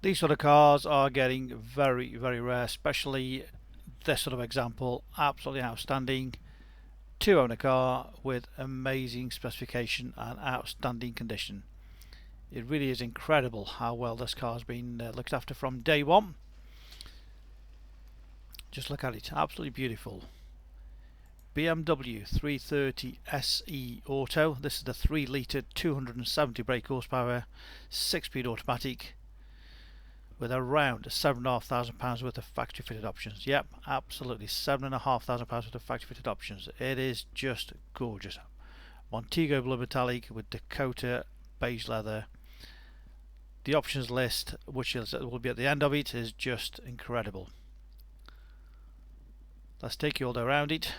These sort of cars are getting very, very rare, especially this sort of example. Absolutely outstanding. Two owner car with amazing specification and outstanding condition. It really is incredible how well this car has been looked after from day one. Just look at it, absolutely beautiful. BMW 330 SE Auto. This is the 3 litre 270 brake horsepower 6-speed automatic with around £7,500 worth of factory fitted options. Yep, absolutely £7,500 worth of factory fitted options. It is just gorgeous. Montego blue metallic with Dakota beige leather. The options list, which will be at the end of it, is just incredible. Let's take you all around it.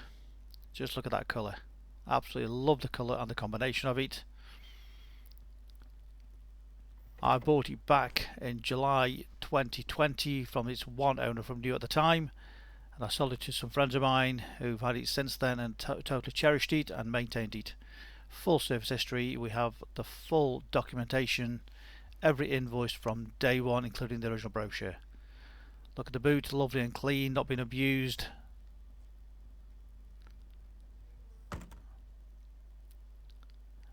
Just look at that colour. Absolutely love the colour and the combination of it. I bought it back in July 2020 from its one owner from new at the time, and I sold it to some friends of mine who've had it since then and totally cherished it and maintained it. Full service history. We have the full documentation, every invoice from day one, including the original brochure. Look at the boot, lovely and clean, not been abused.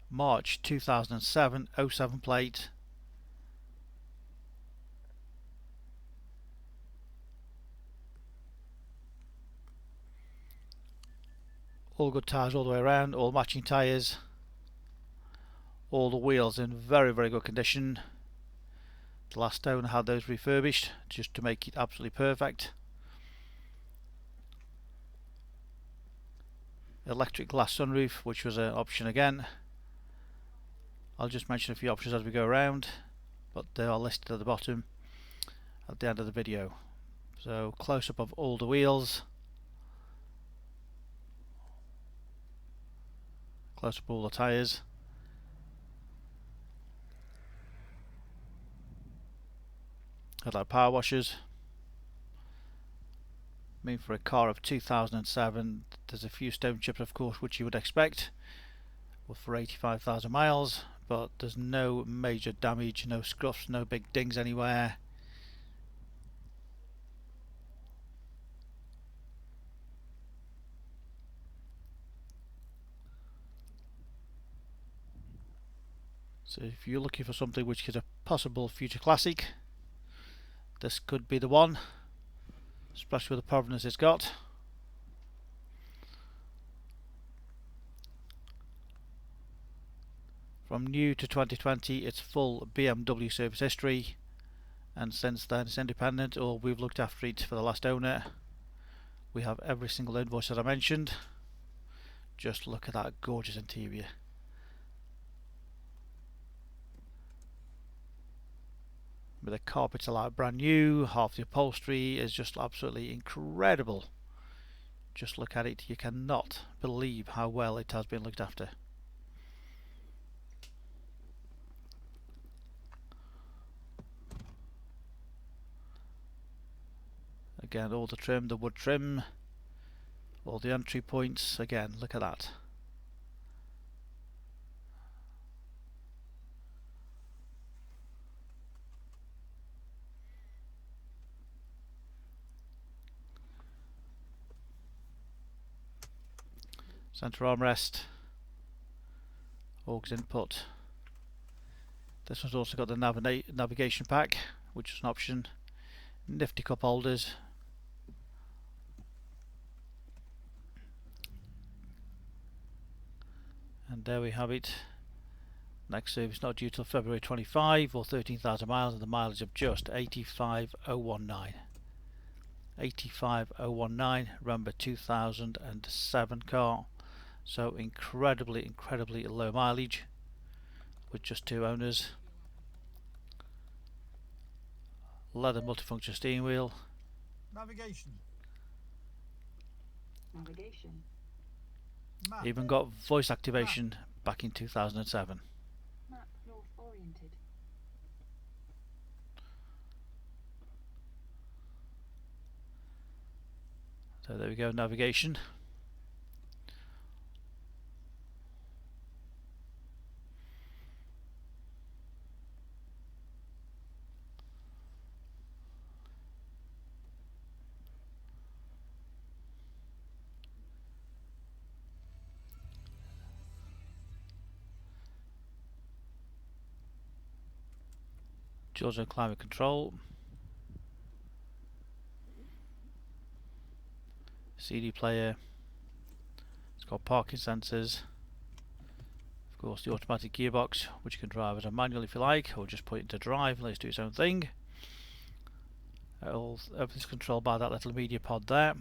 March 2007, 07 plate. All good tyres all the way around, all matching tyres. All the wheels in very, very good condition. The last owner had those refurbished just to make it absolutely perfect. Electric glass sunroof, which was an option again. I'll just mention a few options as we go around, but they are listed at the bottom at the end of the video. So close up of all the wheels, close up all the tyres. Headlight power washers. I mean, for a car of 2007, there's a few stone chips, of course, which you would expect, for 85,000 miles, but there's no major damage, no scuffs, no big dings anywhere. So if you're looking for something which is a possible future classic, this could be the one, especially with the provenance it's got. From new to 2020, it's full BMW service history, and since then it's independent, or we've looked after it for the last owner. We have every single invoice that I mentioned. Just look at that gorgeous interior. But the carpets are like brand new, half the upholstery is just absolutely incredible. Just look at it, you cannot believe how well it has been looked after. Again, all the trim, the wood trim, all the entry points, again, look at that. Centre armrest, aux input. This one's also got the navigation pack, which is an option. Nifty cup holders. And there we have it. Next service not due till February 25 or 13,000 miles, and the mileage of just 85,019. 85,019, remember 2007 car. So incredibly low mileage with just two owners. Leather multifunction steering wheel. Navigation. Map. Even got voice activation back in 2007. Map north oriented. So there we go, navigation. dual zone climate control, CD player, it's got parking sensors, of course the automatic gearbox, which you can drive as a manual if you like, or just put it into drive and let it do its own thing. Everything's controlled by that little media pod there.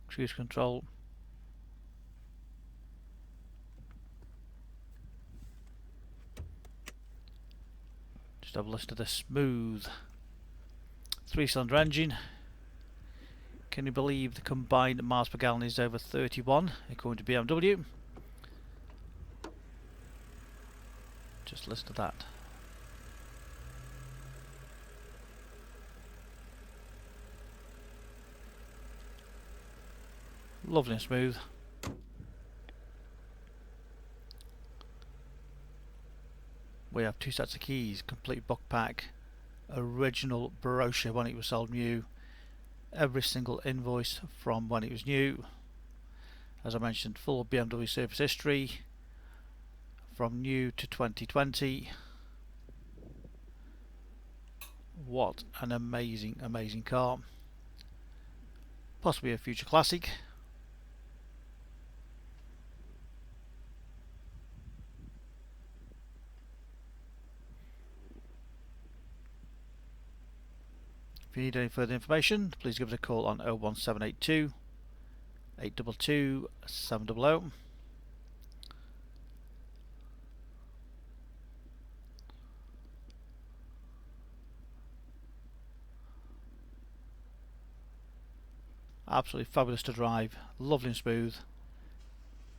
Cruise control. Just have a list of the smooth 3-cylinder engine. Can you believe the combined miles per gallon is over 31 according to BMW? Just list of that. Lovely and smooth. We have 2 sets of keys, complete book pack, original brochure when it was sold new, every single invoice from when it was new. As I mentioned, full BMW service history from new to 2020. What an amazing, amazing car. Possibly a future classic. If you need any further information, please give us a call on 01782 822 700. Absolutely fabulous to drive, lovely and smooth.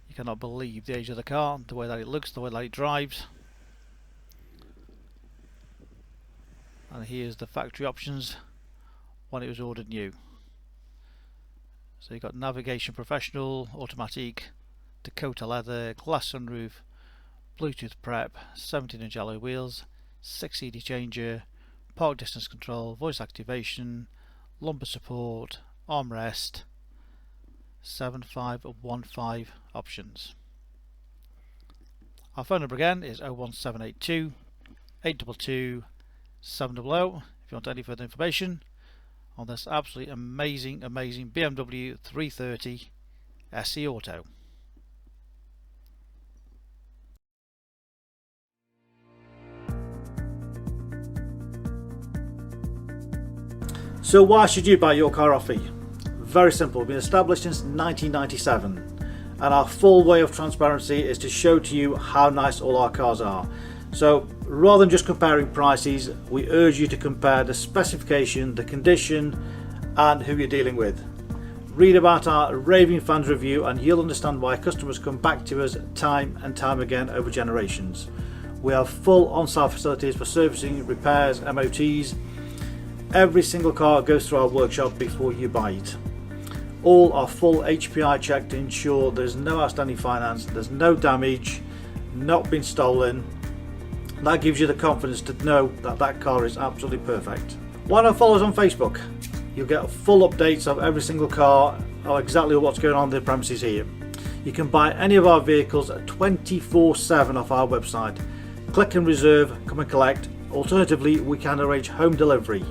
You cannot believe the age of the car, the way that it looks, the way that it drives. And here's the factory options when it was ordered new. So you've got navigation professional, automatic, Dakota leather, glass sunroof, Bluetooth prep, 17-inch alloy wheels, 6 CD changer, park distance control, voice activation, lumbar support, armrest, 7515 options. Our phone number again is 01782 822 700 if you want any further information on this absolutely amazing BMW 330 SE Auto. So why should you buy your car off me? Very simple. We've been established since 1997, and our full way of transparency is to show to you how nice all our cars are. So rather than just comparing prices, we urge you to compare the specification, the condition, and who you're dealing with. Read about our raving fans review and you'll understand why customers come back to us time and time again over generations. We have full on-site facilities for servicing, repairs, MOTs. Every single car goes through our workshop before you buy it. All are full HPI checked to ensure there's no outstanding finance, there's no damage, not been stolen. That gives you the confidence to know that that car is absolutely perfect. Why not follow us on Facebook? You'll get full updates of every single car, or exactly what's going on in the premises here. You can buy any of our vehicles 24/7 off our website. Click and reserve, come and collect. Alternatively, we can arrange home delivery.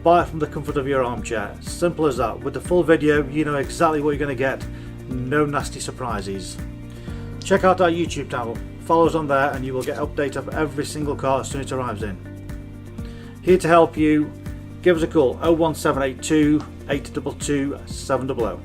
Buy it from the comfort of your armchair. Simple as that. With the full video, you know exactly what you're going to get. No nasty surprises. Check out our YouTube channel. Follow us on there and you will get updates of every single car as soon as it arrives in. Here to help you, give us a call 01782 822 700.